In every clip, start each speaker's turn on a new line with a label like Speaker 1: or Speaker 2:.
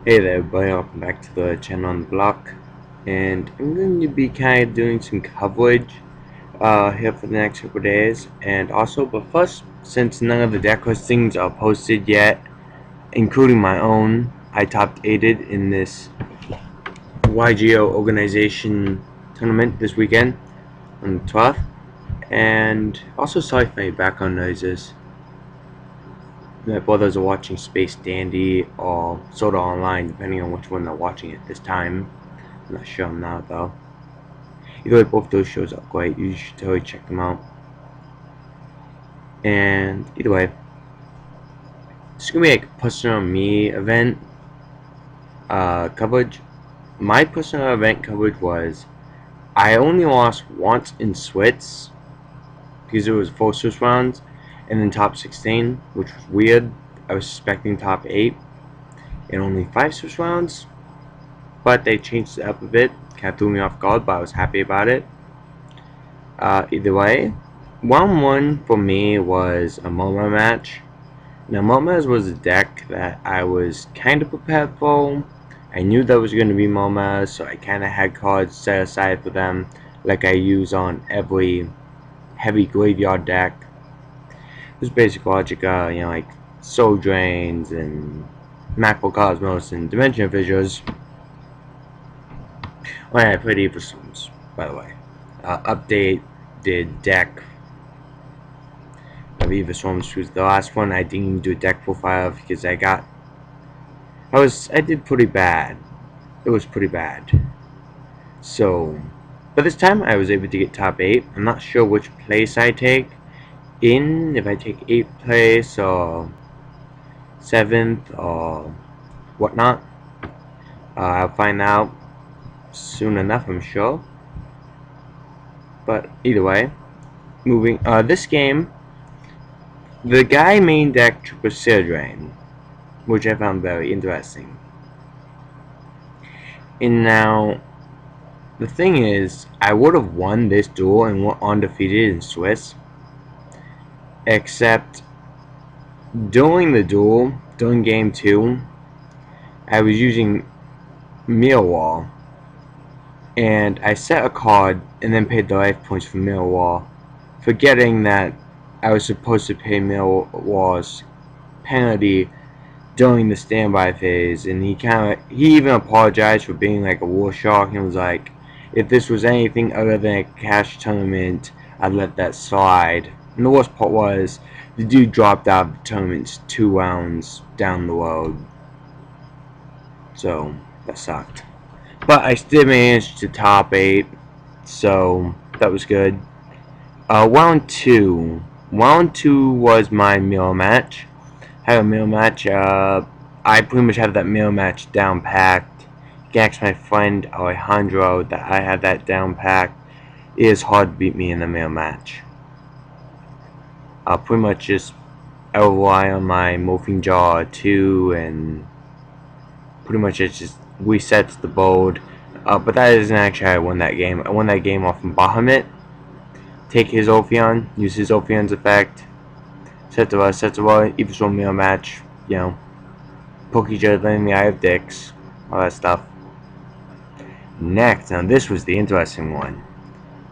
Speaker 1: Hey there everybody, welcome back to the channel on the block, and I'm going to be kind of doing some coverage here for the next couple days, and also, but first, since none of the deck listings are posted yet, including my own, I top 8'd in this YGOh Organization Tournament this weekend on the 12th, and also sorry for any background noises. My brothers are watching Space Dandy or Soda Online, depending on which one they're watching at this time. I'm not sure on that though. Either way, both those shows are great. You should totally check them out. And either way, it's gonna be like a personal me event coverage. My personal event coverage was I only lost once in Swiss because it was 4 Swiss rounds and then top 16, which was weird. I was expecting top 8 and only 5 Swiss rounds, but they changed it up a bit. Kind of threw me off guard, but I was happy about it. Either way, round 1 for me was a MoMA match. Now, MoMAs was a deck that I was kind of prepared for. I knew there was going to be MoMAs, so I kind of had cards set aside for them, like I use on every heavy graveyard deck. It was basic logic, like Soul Drains and Macrocosmos and Dimension Fissures. When I played Evil Storms, by the way. Updated deck of Evil Storms was the last one. I didn't even do a deck profile of because I did pretty bad. It was pretty bad. So, but this time I was able to get top 8. I'm not sure which place I take if I take 8th place or 7th or whatnot. I'll find out soon enough, I'm sure. But either way, moving. This game, the guy main deck Trooper Drain, which I found very interesting. And now, the thing is, I would have won this duel and went undefeated in Swiss, except during the duel, during game 2, I was using Millwall, and I set a card and then paid the life points for Millwall, forgetting that I was supposed to pay Millwall's penalty during the standby phase, and he even apologized for being like a war shark and was like, if this was anything other than a cash tournament, I'd let that slide. And the worst part was, the dude dropped out of the tournament 2 rounds down the road. So, that sucked. But I still managed to top 8, so that was good. Round 2. Round 2 was my mirror match. I have a mirror match. I pretty much have that mirror match down packed. You can ask my friend Alejandro that I have that down packed. It is hard to beat me in the mirror match. I'll pretty much just rely on my Morphing Jaw 2, and pretty much it just resets the board. But that isn't actually how I won that game. I won that game off from Bahamut. Take his Ophion, use his Ophion's effect, etc. Even so mirror match, poke each other in the eye of dicks, all that stuff. Next, now this was the interesting one.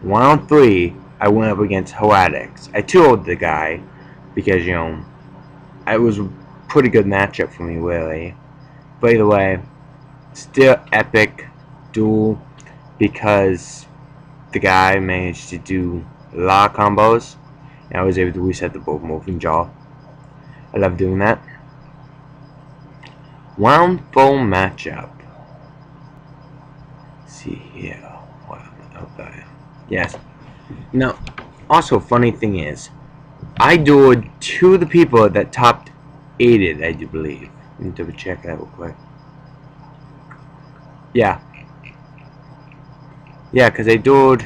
Speaker 1: Round 3, I went up against Heretics. I 2-0'd the guy because, it was a pretty good matchup for me, really. But either way, still epic duel because the guy managed to do a lot of combos, and I was able to reset the both Morphing Jaw. I love doing that. Round 4 matchup. Let's see here. Okay. Yes. Now, also, funny thing is, I dueled 2 of the people that topped 8'd, I do believe. Let me double check that real quick. Yeah. Yeah, because I dueled.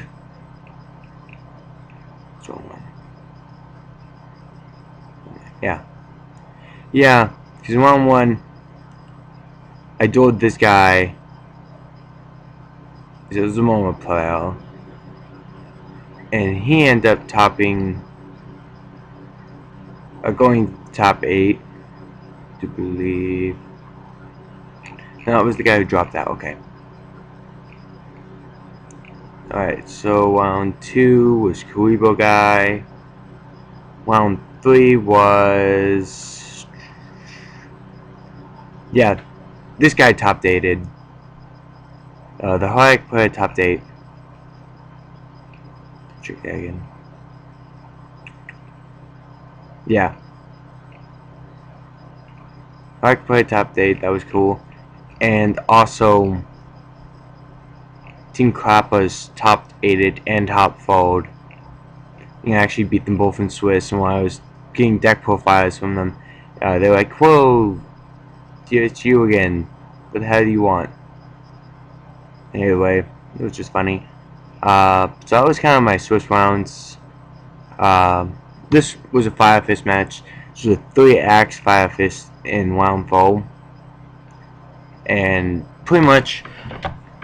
Speaker 1: What's wrong one? Yeah. Yeah, because in round 1, I dueled this guy. It was a MoMA player. And he ended up topping. Going top 8, to believe. No, it was the guy who dropped out. Okay. Alright, so round 2 was Kuribo guy. Round 3 was... yeah, this guy top dated. The Hawk player top date. Check that again. Yeah. Hawk player top date, that was cool. And also, Team Klappa's top aided and top followed. And I actually beat them both in Swiss, and when I was getting deck profiles from them, they were like, "Whoa, it's you again. What the hell do you want?" Anyway, it was just funny. So that was kind of my Swiss rounds. This was a Fire Fist match. This was a 3-axe Fire Fist in round 4. And pretty much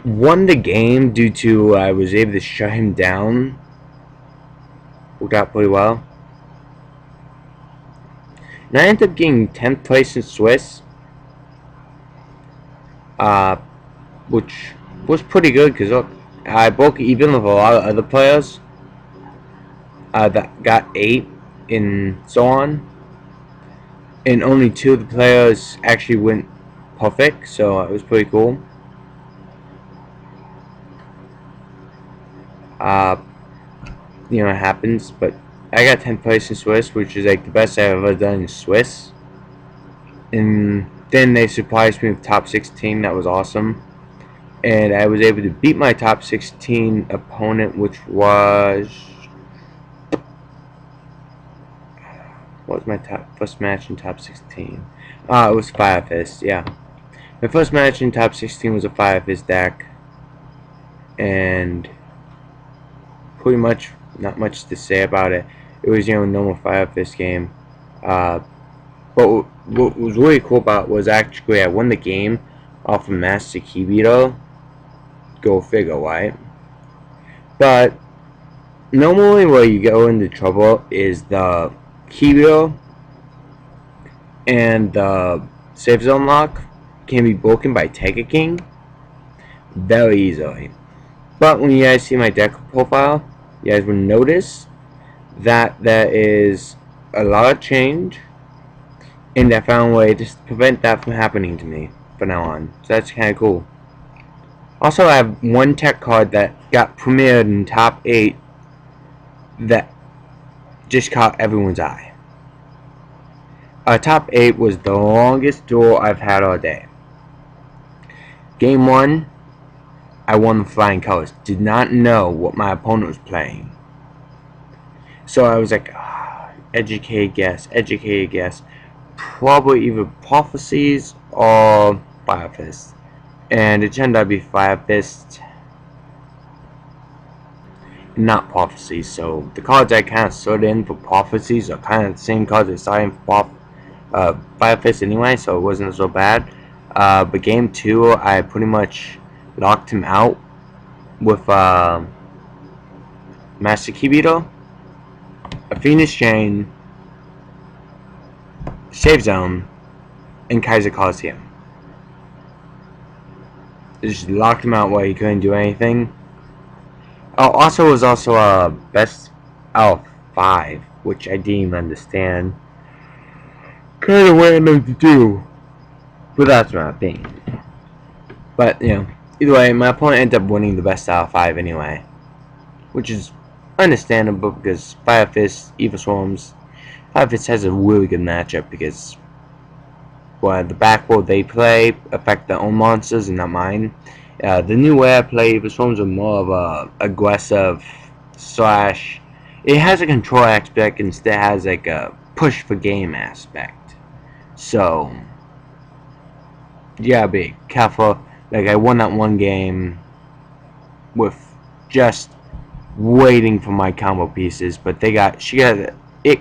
Speaker 1: won the game due to I was able to shut him down. Worked out pretty well. And I ended up getting 10th place in Swiss. Which was pretty good because I broke even with a lot of other players that got 8 and so on, and only 2 of the players actually went perfect, so it was pretty cool. Uh, it happens, but I got 10th place in Swiss, which is like the best I've ever done in Swiss. And then they surprised me with top 16. That was awesome. And I was able to beat my top 16 opponent, which was... what was my first match in top 16? It was Fire Fist, yeah. My first match in top 16 was a Fire Fist deck. And pretty much not much to say about it. It was, normal Fire Fist game. But what was really cool about it was actually I won the game off of Master Kibito. Go figure, right? But normally where you go into trouble is the Kibito and the Safe Zone lock can be broken by Tiger King very easily. But when you guys see my deck profile, you guys will notice that there is a lot of change, and I found a way to prevent that from happening to me from now on. So that's kind of cool. Also, I have one tech card that got premiered in top 8 that just caught everyone's eye. Top 8 was the longest duel I've had all day. Game 1, I won the flying colors. Did not know what my opponent was playing. So I was like, educated guess. Probably either Prophecies or Fire Fist. And it turned out to be Fire Fist, not Prophecies. So the cards I kind of sorted in for Prophecies are kind of the same cards I saw in for Fire Fist anyway, so it wasn't so bad. But game 2, I pretty much knocked him out with Master Kibito, a Phoenix Chain, Save Zone, and Kaiser Coliseum. Just locked him out while he couldn't do anything. Oh, also, it was also a best out of 5, which I didn't even understand. Kind of random to do, but that's my opinion. But, either way, my opponent ended up winning the best out of 5 anyway, which is understandable because Fire Fist, Evil Swarms, Fire Fist has a really good matchup because the backboard they play affect their own monsters and not mine. The new way I play Evil Swarms are more of a aggressive slash. It has a control aspect instead has like a push for game aspect. So you gotta be careful. Like I won that one game with just waiting for my combo pieces, but she got it.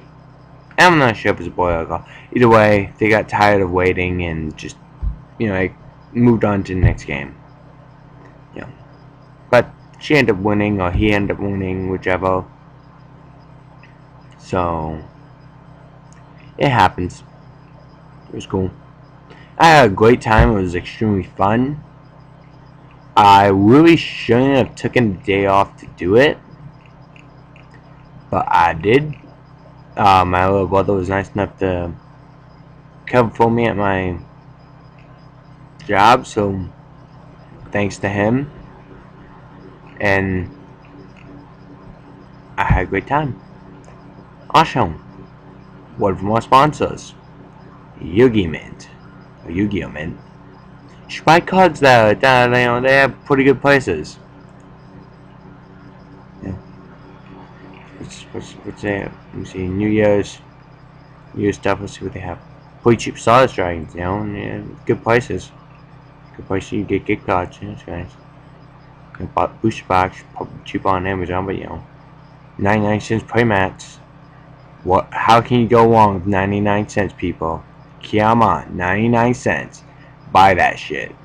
Speaker 1: I'm not sure if it's a boy or a girl. Either way, they got tired of waiting and just moved on to the next game. But she ended up winning, or he ended up winning, whichever. So it happens. It was cool. I had a great time. It was extremely fun. I really shouldn't have taken the day off to do it, but I did. My little brother was nice enough to cover for me at my job, so thanks to him, and I had a great time. Awesome. Word from our sponsors, Yugi Mint, or Yu-Gi-Oh Mint. You should buy cards there. They have pretty good prices. Yeah. What's there? Let me see. New stuff. Let's see what they have. Pretty cheap Stardust Dragons, and yeah, good prices. Good prices. You get gift cards. Yeah, that's nice. I bought booster box, probably cheap on Amazon, but 99 cents playmats. What? How can you go wrong with 99 cents, people? Come on, 99 cents. Buy that shit.